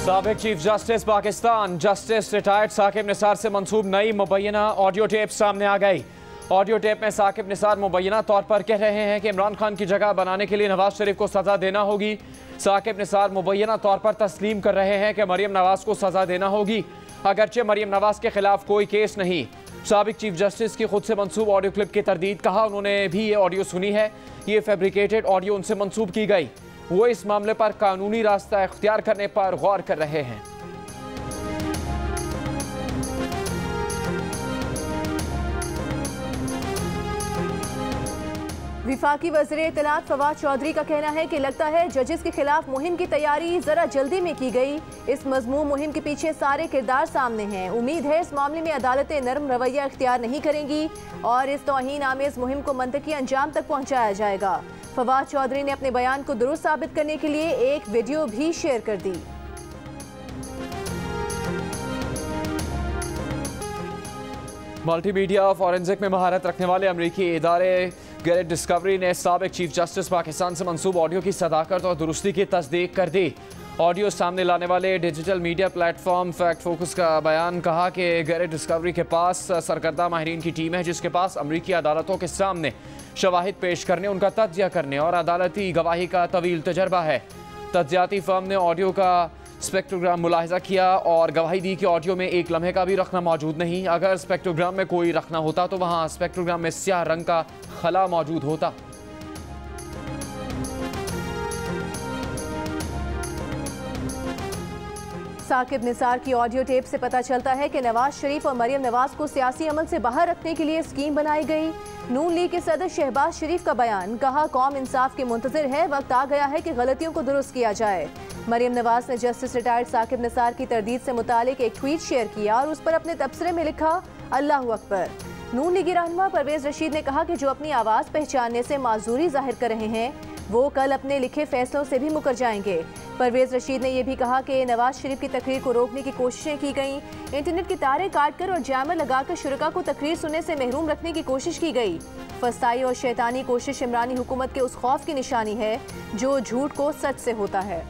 साबिक chief justice Pakistan justice retired Saqib Nisar से मंसूब नई मुबैना ऑडियो टेप सामने आ गई। ऑडियो टेप में साकिब निसार मुबैना तौर पर कह रहे हैं कि इमरान खान की जगह बनाने के लिए नवाज शरीफ को सजा देना होगी। साकिब निसार मुबैना तौर पर तस्लीम कर रहे हैं कि मरियम नवाज को सजा देना होगी, अगरचे मरियम नवाज के खिलाफ कोई केस नहीं। साबिक चीफ जस्टिस की खुद से मंसूब ऑडियो क्लिप की तरदीद, कहा उन्होंने भी ये ऑडियो सुनी है, ये फैब्रिकेटेड ऑडियो उनसे मंसूब की गई। वो इस मामले पर कानूनी रास्ता इख्तियार करने पर गौर कर रहे हैं। विफाकी वज़ीर इत्तलात फवाद चौधरी का कहना है कि लगता है जजेस के खिलाफ मुहिम की तैयारी जरा जल्दी में की गई। इस मजमूम मुहिम के पीछे सारे किरदार सामने हैं। उम्मीद है इस मामले में अदालतें नरम रवैया इख्तियार नहीं करेंगी और इस तौहीन आमेज मुहिम को मंतकी अंजाम तक पहुंचाया जाएगा। फवाद चौधरी ने अपने बयान को दुरुस्त साबित करने के लिए एक वीडियो भी शेयर कर दी। मल्टीमीडिया फॉरेंसिक में महारत रखने वाले अमरीकी इदारे गैरेट डिस्कवरी ने साबिक चीफ जस्टिस पाकिस्तान से मंसूब ऑडियो की सदाकत और दुरुस्ती की तस्दीक कर दी। ऑडियो सामने लाने वाले digital media platform fact focus का बयान, कहा कि गैरेट डिस्कवरी के पास सरकर्दा माहिरीन की टीम है जिसके पास अमरीकी अदालतों के सामने शवाहिद पेश करने, उनका तज्जिया करने और अदालती गवाही का तवील तजर्बा है। तज्जियाती फर्म ने ऑडियो का स्पेक्ट्रोग्राम मुलाहिजा किया और गवाही दी कि ऑडियो में एक लम्हे का भी रखना मौजूद नहीं। अगर स्पेक्ट्रोग्राम में कोई रखना होता तो वहाँ स्पेक्ट्रोग्राम में स्याह रंग का खला मौजूद होता। साकिब निसार की ऑडियो टेप से पता चलता है कि नवाज शरीफ और मरियम नवाज को सियासी अमल से बाहर रखने के लिए स्कीम बनाई गई। नून लीग के सदर शहबाज शरीफ का बयान, कहा कौम इंसाफ की मुंतजिर है, वक्त आ गया है कि गलतियों को दुरुस्त किया जाए। मरियम नवाज ने जस्टिस रिटायर्ड साकिब निसार की तरदीद से मुतालिक एक ट्वीट शेयर किया और उस पर अपने तबसरे में लिखा, अल्लाहु अकबर। नून लीगी रहनुमा परवेज रशीद ने कहा कि जो अपनी आवाज़ पहचानने से माजूरी जाहिर कर रहे हैं वो कल अपने लिखे फैसलों से भी मुकर जाएंगे। परवेज रशीद ने यह भी कहा कि नवाज शरीफ की तकरीर को रोकने की कोशिशें की गई, इंटरनेट की तारें काटकर और जैमर लगाकर शुरका को तकरीर सुनने से महरूम रखने की कोशिश की गई। फसाई और शैतानी कोशिश इमरानी हुकूमत के उस खौफ की निशानी है जो झूठ को सच से होता है।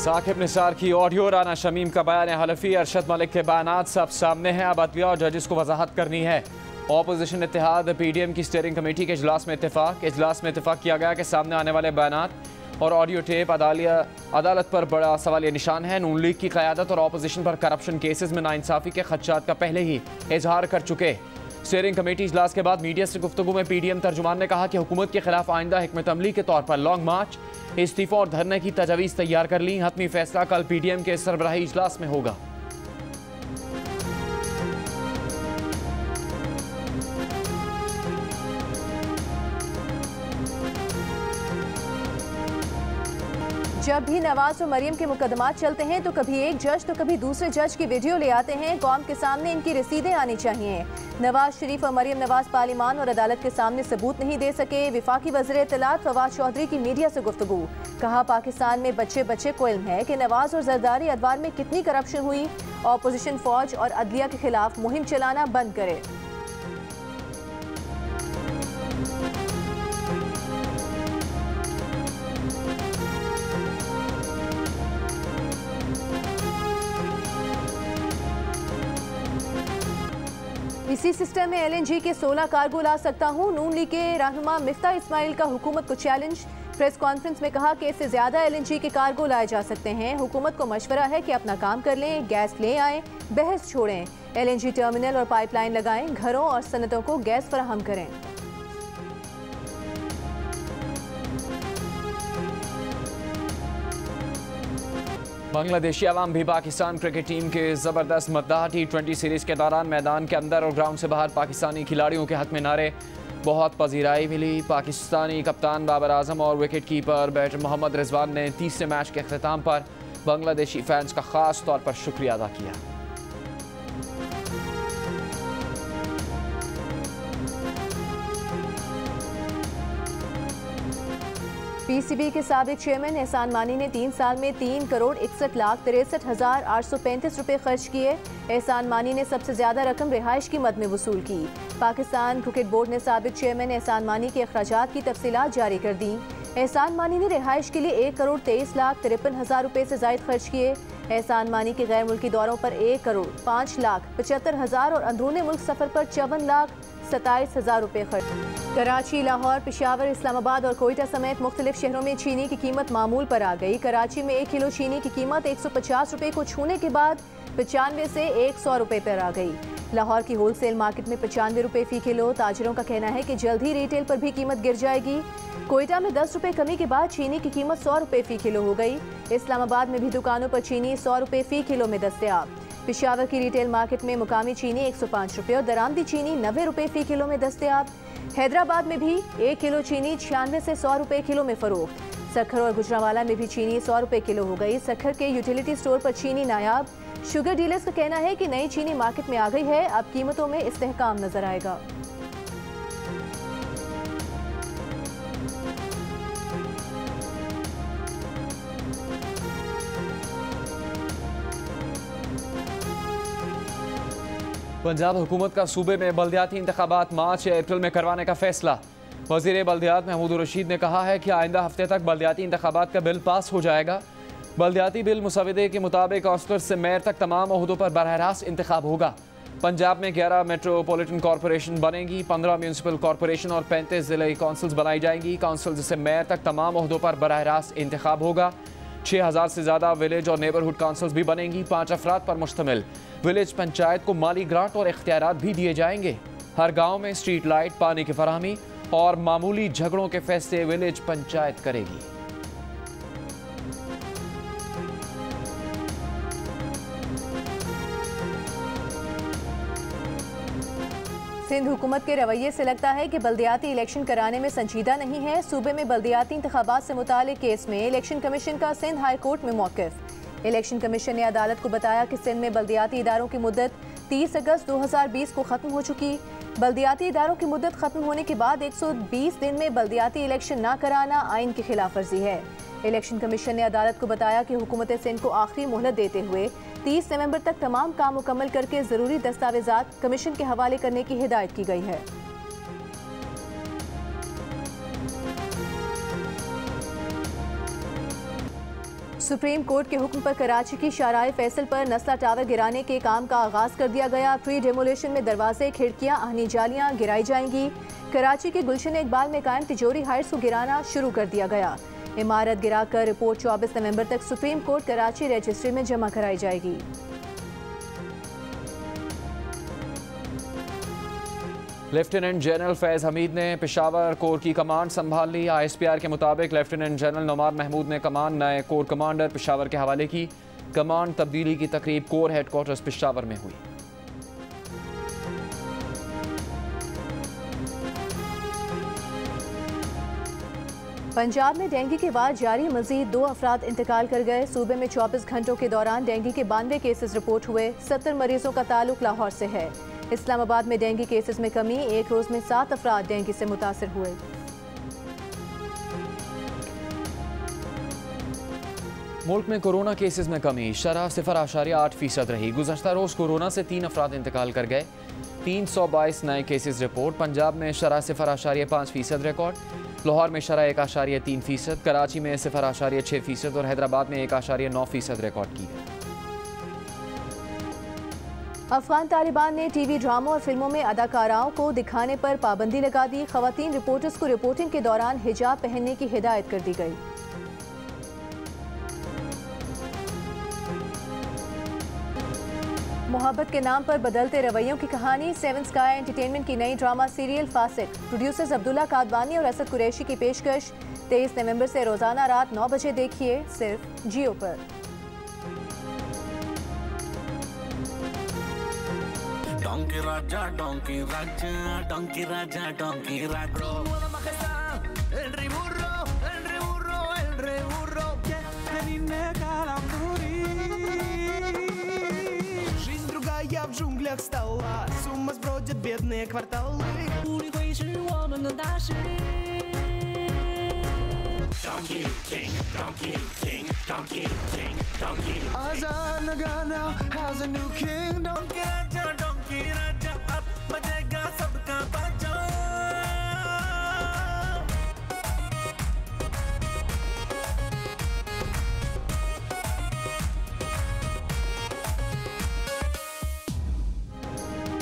साकिब निसार की ऑडियो, राना शमीम का बयान हलफी, अरशद मलिक के बयानात सब सामने हैं। अब अदलिया और जजेस को वजाहत करनी है। ऑपोजिशन इत्तेहाद PDM की स्टीयरिंग कमेटी के इजलास में इत्तेफाक किया गया कि सामने आने वाले बयानात और ऑडियो टेप अदालत पर बड़ा सवालिया निशान है। नून लीग की क़यादत और ऑपोजिशन पर करप्शन केसेस में नाइंसाफ़ी के खदशात का पहले ही इजहार कर चुके। स्टीयरिंग कमेटी इजलास के बाद मीडिया से गुफ्तगू में PDM तर्जुमान ने कहा कि हुकूमत के खिलाफ आइंदा हिकमत अमली के तौर पर लॉन्ग मार्च, इस्तीफा और धरने की तजवीज़ तैयार कर ली। हतमी फैसला कल PDM के सरबराही इजलास में होगा। जब भी नवाज और मरियम के मुकदमात चलते हैं तो कभी एक जज तो कभी दूसरे जज की वीडियो ले आते हैं। कौम के सामने इनकी रसीदें आनी चाहिए। नवाज शरीफ और मरियम नवाज पार्लिमान और अदालत के सामने सबूत नहीं दे सके। विफाकी वज़ीर इत्तलात फवाद चौधरी की मीडिया से गुफ्तगू, कहा पाकिस्तान में बच्चे बच्चे को इल्म है कि नवाज और जरदारी अदवार में कितनी करप्शन हुई। ऑपोजिशन फौज और अदलिया के खिलाफ मुहिम चलाना बंद करे। इसी सिस्टम में LNG के 16 कार्गो ला सकता हूँ। नून लीग के रहनुमा मिफ्ता इस्माइल का हुकूमत को चैलेंज, प्रेस कॉन्फ्रेंस में कहा कि इससे ज्यादा LNG के कार्गो लाए जा सकते हैं। हुकूमत को मशवरा है कि अपना काम कर लें, गैस ले आएं, बहस छोड़ें, LNG टर्मिनल और पाइपलाइन लगाएं, घरों और सनतों को गैस फराहम करें। बांग्लादेशी अवाम भी पाकिस्तान क्रिकेट टीम के ज़बरदस्त मद्दाह। T20 सीरीज़ के दौरान मैदान के अंदर और ग्राउंड से बाहर पाकिस्तानी खिलाड़ियों के हक में नारे बहुत पजीराई मिली। पाकिस्तानी कप्तान बाबर आजम और wicket keeper batter Mohammad Rizwan ने तीसरे मैच के अख्ताम पर बांग्लादेशी फैंस का ख़ास तौर पर शुक्रिया अदा किया। पीसीबी के साबिक चेयरमैन एहसान मानी ने 3 साल में 3,61,63,835 रुपए खर्च किए। एहसान मानी ने सबसे ज्यादा रकम रिहाइश की मद में वसूल की। पाकिस्तान क्रिकेट बोर्ड ने साबिक चेयरमैन एहसान मानी के अखराजात की तफसीलात जारी कर दी। एहसान मानी ने रिहाइश के लिए 1,23,53,000 रुपए से जायद खर्च किए। एहसान मानी के गैर मुल्की दौरों पर 1,05,75,000 और अंदरूनी मुल्क सफर पर 54,27,000 रुपए खर्च। कराची, लाहौर, पेशावर, इस्लामाबाद और कोयटा समेत मुख्तलिफ शहरों में चीनी की कीमत मामूल पर आ गई। कराची में 1 किलो चीनी की कीमत 150 रुपए को छूने के बाद 95 से 100 रुपए पर आ गई। लाहौर की होलसेल मार्केट में 95 रुपए फी किलो। ताजरों का कहना है कि जल्द ही रिटेल पर भी कीमत गिर जाएगी। कोयटा में 10 रुपए कमी के बाद चीनी की कीमत 100 रुपए फी किलो हो गई। इस्लामाबाद में भी दुकानों पर चीनी 100 रुपए फी किलो में दस्तयाब। पेशावर की रिटेल मार्केट में मुकामी चीनी 105 रुपए और दरामदी चीनी 90 रुपए फी किलो में दस्तयाब। हैदराबाद में भी 1 किलो चीनी 96 से 100 रुपए किलो में फरोख्त। सखर और गुजरावाला में भी चीनी 100 रुपए किलो हो गई। सखर के यूटिलिटी स्टोर पर चीनी नायाब। शुगर डीलर्स का कहना है कि नई चीनी मार्केट में आ गई है, अब कीमतों में इस्तेहकाम नजर आएगा। पंजाब हुकूमत का सूबे में बल्दियाती इंतखाबात मार्च या अप्रैल में करवाने का फैसला। वज़ीर बल्दियात महमूद रशीद ने कहा है कि आइंदा हफ्ते तक बल्दियाती इंतखाबात का बिल पास हो जाएगा। बल्दियाती बिल मुसविदे के मुताबिक काउंसलर से मेयर तक तमाम ओहदों पर बरह रास्त इंतखाब होगा। पंजाब में 11 मेट्रोपॉलिटन कॉरपोरेशन बनेंगी, 15 म्यूनसिपल कॉरपोरेशन और 35 जिले काउंसिल्स बनाई जाएंगी। काउंसिल से मेयर तक तमाम ओहदों पर बरह रास्त इंतखाब होगा। 6000 से ज़्यादा विलेज और नेबरहुड काउंसिल्स भी बनेंगी। 5 अफराद पर मुश्तमिल विलेज पंचायत को माली ग्रांट और इख्तियारात भी दिए जाएंगे। हर गाँव में स्ट्रीट लाइट, पानी की फराहमी और मामूली झगड़ों के फैसले विलेज पंचायत करेगी। सिंध हुकूमत के रवैये से लगता है कि बल्दियाती इलेक्शन कराने में संजीदा नहीं है। सूबे में बल्दियाती इंतखाबात से मुतालिक केस में इलेक्शन कमीशन का सिंध हाई कोर्ट में मौक़िफ़। इलेक्शन कमीशन ने अदालत को बताया कि सिंध में बल्दियाती इदारों की मुद्दत 30 अगस्त 2020 को ख़त्म हो चुकी। बल्दियाती इदारों की मुद्दत ख़त्म होने के बाद 120 दिन में बल्दियाती इलेक्शन न कराना आइन की खिलाफ वर्जी है। इलेक्शन कमीशन ने अदालत को बताया कि हुकूमत सिंध को आखिरी मोहलत देते हुए 30 नवंबर तक तमाम काम मुकम्मल करके ज़रूरी दस्तावेजात कमीशन के हवाले करने की हिदायत की गई है। सुप्रीम कोर्ट के हुक्म पर कराची की शाहराह फैसल पर नस्ला टावर गिराने के काम का आगाज कर दिया गया। प्री डेमोलेशन में दरवाजे, खिड़कियां, आहनी जालियां गिराई जाएंगी। कराची के गुलशन इकबाल में कायम तिजोरी हाइट्स को गिराना शुरू कर दिया गया। इमारत गिराकर रिपोर्ट 24 नवंबर तक सुप्रीम कोर्ट कराची रजिस्ट्री में जमा कराई जाएगी। लेफ्टिनेंट जनरल फैज़ हमीद ने पेशावर कोर की कमांड संभाल ली। ISPR के मुताबिक लेफ्टिनेंट जनरल नौमार महमूद ने कमान नए कोर कमांडर पेशावर के हवाले की। कमांड तब्दीली की तकरीब कोर हेडक्वार्टर्स पेशावर में हुई। पंजाब में डेंगू के बाद जारी मजीद 2 अफराद इंतकाल कर गए। सूबे में 24 घंटों के दौरान डेंगू के 92 केसेस रिपोर्ट हुए। 70 मरीजों का ताल्लुक लाहौर से है। इस्लामाबाद में डेंगू केसेस में कमी, एक रोज में 7 अफराद डेंगू से मुतासर हुए। मुल्क में कोरोना केसेस में कमी, शरह 0.8% रही। गुज़श्ता रोज कोरोना से 3 अफराद इंतकाल कर गए। 322 नए केसेस रिपोर्ट। पंजाब में शरह 0.5% रिकॉर्ड। लाहौर में शरह 1.3%, कराची में 0.6% और हैदराबाद में 1.9% रिकॉर्ड की गई। अफगान तालिबान ने टीवी ड्रामों और फिल्मों में अदाकाराओं को दिखाने पर पाबंदी लगा दी। खवातीन रिपोर्टर्स को रिपोर्टिंग के दौरान हिजाब पहनने की हिदायत कर दी गई। मोहब्बत के नाम पर बदलते रवैयों की कहानी। 7 स्काई एंटरटेनमेंट की नई drama serial Fasiq, producers Abdullah Kadwani और असद कुरैशी की पेशकश। 23 नवंबर से रोजाना रात 9 बजे देखिए, सिर्फ जियो पर। Donkey Raja, Donkey Raja, Donkey Raja, Donkey Raja. El rey burro, el rey burro, el rey burro. Terine kalamburi. Жизнь другая в джунглях стала. Сумасбродят бедные кварталы. 努力会是我们的大事。Donkey King, Donkey King, Donkey King, Donkey. Azan Naga now has a new king. Donkey Raja, ab bajega sabka baja.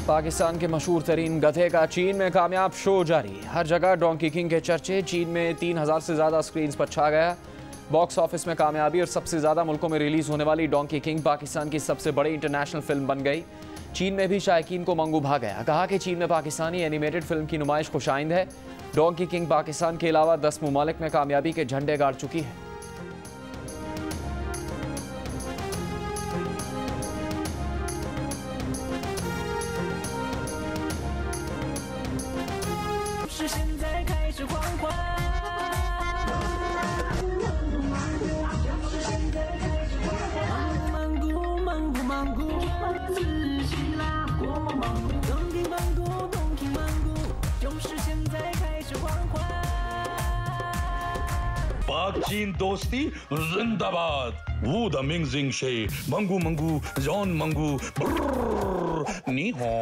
Pakistan के मशहूर तरीन गधे का चीन में कामयाब show जारी। हर जगह डोंकी किंग के चर्चे। चीन में 3000 से ज़्यादा स्क्रीन्स पर छा गया। बॉक्स ऑफिस में कामयाबी और सबसे ज़्यादा मुल्कों में रिलीज़ होने वाली डोंकी किंग पाकिस्तान की सबसे बड़ी इंटरनेशनल फिल्म बन गई। चीन में भी शायकीन को मंगू भा गया। कहा कि चीन में पाकिस्तानी एनिमेटेड फिल्म की नुमाइश खुशाइंद है। डोंकी किंग पाकिस्तान के अलावा 10 ममालिक में कामयाबी के झंडे गाड़ चुकी है। पाक चीन दोस्ती जिंदाबाद। वू द मिंगजिंग शे मंगू मंगू जॉन मंगू नी हो